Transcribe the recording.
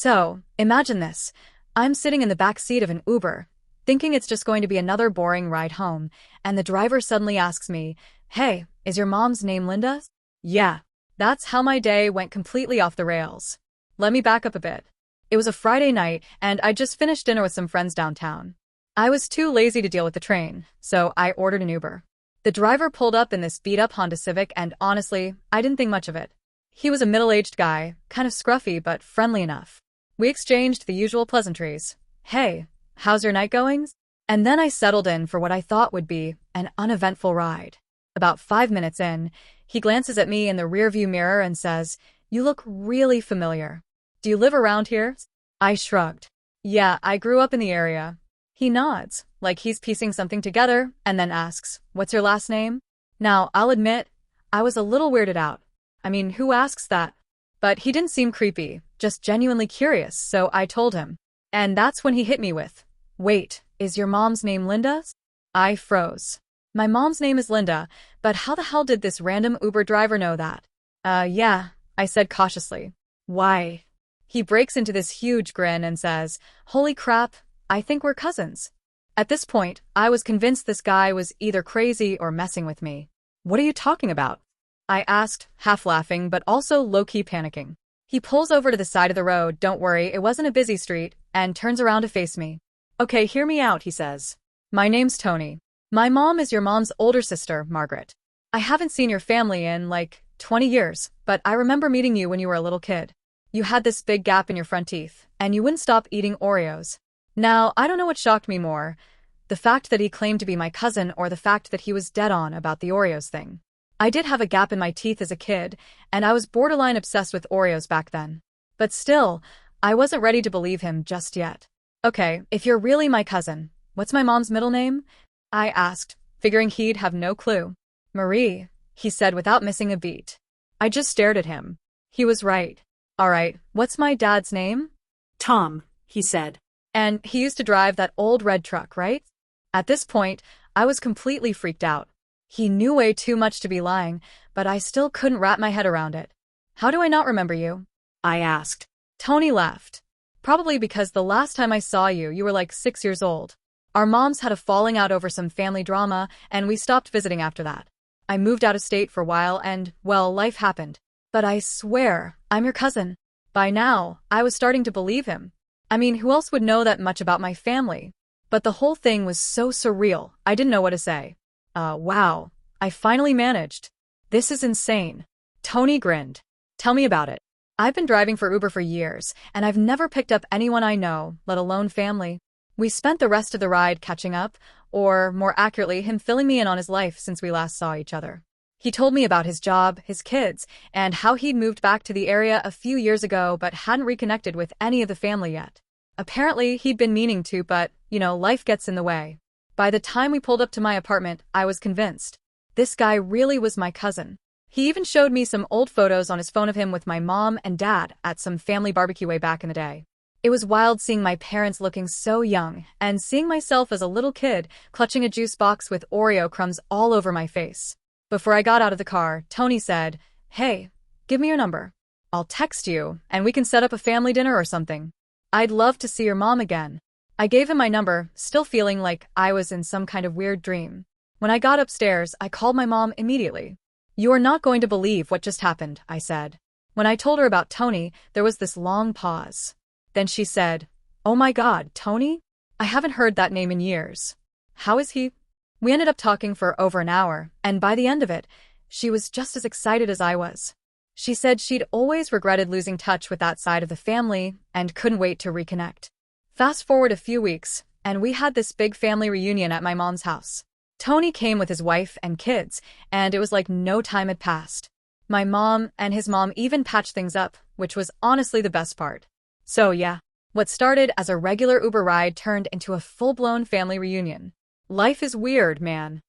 So, imagine this. I'm sitting in the back seat of an Uber, thinking it's just going to be another boring ride home, and the driver suddenly asks me, "Hey, is your mom's name Linda?" Yeah, that's how my day went completely off the rails. Let me back up a bit. It was a Friday night, and I just finished dinner with some friends downtown. I was too lazy to deal with the train, so I ordered an Uber. The driver pulled up in this beat-up Honda Civic, and honestly, I didn't think much of it. He was a middle-aged guy, kind of scruffy but friendly enough. We exchanged the usual pleasantries. "Hey, how's your night going?" And then I settled in for what I thought would be an uneventful ride. About 5 minutes in, he glances at me in the rearview mirror and says, "You look really familiar. Do you live around here?" I shrugged. "Yeah, I grew up in the area." He nods, like he's piecing something together, and then asks, "What's your last name?" Now, I'll admit, I was a little weirded out. I mean, who asks that? But he didn't seem creepy, just genuinely curious, so I told him. And that's when he hit me with, "Wait, is your mom's name Linda?" I froze. My mom's name is Linda, but how the hell did this random Uber driver know that? Yeah, I said cautiously. "Why?" He breaks into this huge grin and says, "Holy crap, I think we're cousins." At this point, I was convinced this guy was either crazy or messing with me. "What are you talking about?" I asked, half laughing but also low-key panicking. He pulls over to the side of the road, don't worry, it wasn't a busy street, and turns around to face me. "Okay, hear me out," he says. "My name's Tony. My mom is your mom's older sister, Margaret. I haven't seen your family in, 20 years, but I remember meeting you when you were a little kid. You had this big gap in your front teeth, and you wouldn't stop eating Oreos." Now, I don't know what shocked me more, the fact that he claimed to be my cousin or the fact that he was dead on about the Oreos thing. I did have a gap in my teeth as a kid, and I was borderline obsessed with Oreos back then. But still, I wasn't ready to believe him just yet. "Okay, if you're really my cousin, what's my mom's middle name?" I asked, figuring he'd have no clue. "Marie," he said without missing a beat. I just stared at him. He was right. "All right, what's my dad's name?" "Tom," he said. "And he used to drive that old red truck, right?" At this point, I was completely freaked out. He knew way too much to be lying, but I still couldn't wrap my head around it. "How do I not remember you?" I asked. Tony laughed. "Probably because the last time I saw you, you were like 6 years old. Our moms had a falling out over some family drama, and we stopped visiting after that. I moved out of state for a while and, well, life happened. But I swear, I'm your cousin." By now, I was starting to believe him. I mean, who else would know that much about my family? But the whole thing was so surreal, I didn't know what to say. Wow, I finally managed. This is insane. Tony grinned. "Tell me about it." "I've been driving for Uber for years, and I've never picked up anyone I know, let alone family. We spent the rest of the ride catching up, or, more accurately, him filling me in on his life since we last saw each other. He told me about his job, his kids, and how he'd moved back to the area a few years ago but hadn't reconnected with any of the family yet. Apparently, he'd been meaning to, but, life gets in the way. By the time we pulled up to my apartment, I was convinced. This guy really was my cousin. He even showed me some old photos on his phone of him with my mom and dad at some family barbecue way back in the day. It was wild seeing my parents looking so young, and seeing myself as a little kid clutching a juice box with Oreo crumbs all over my face. Before I got out of the car, Tony said, "Hey, give me your number. I'll text you, and we can set up a family dinner or something. I'd love to see your mom again." I gave him my number, still feeling like I was in some kind of weird dream. When I got upstairs, I called my mom immediately. "You are not going to believe what just happened," I said. When I told her about Tony, there was this long pause. Then she said, "Oh my God, Tony? I haven't heard that name in years. How is he?" We ended up talking for over an hour, and by the end of it, she was just as excited as I was. She said she'd always regretted losing touch with that side of the family and couldn't wait to reconnect. Fast forward a few weeks, and we had this big family reunion at my mom's house. Tony came with his wife and kids, and it was like no time had passed. My mom and his mom even patched things up, which was honestly the best part. So yeah, what started as a regular Uber ride turned into a full-blown family reunion. Life is weird, man.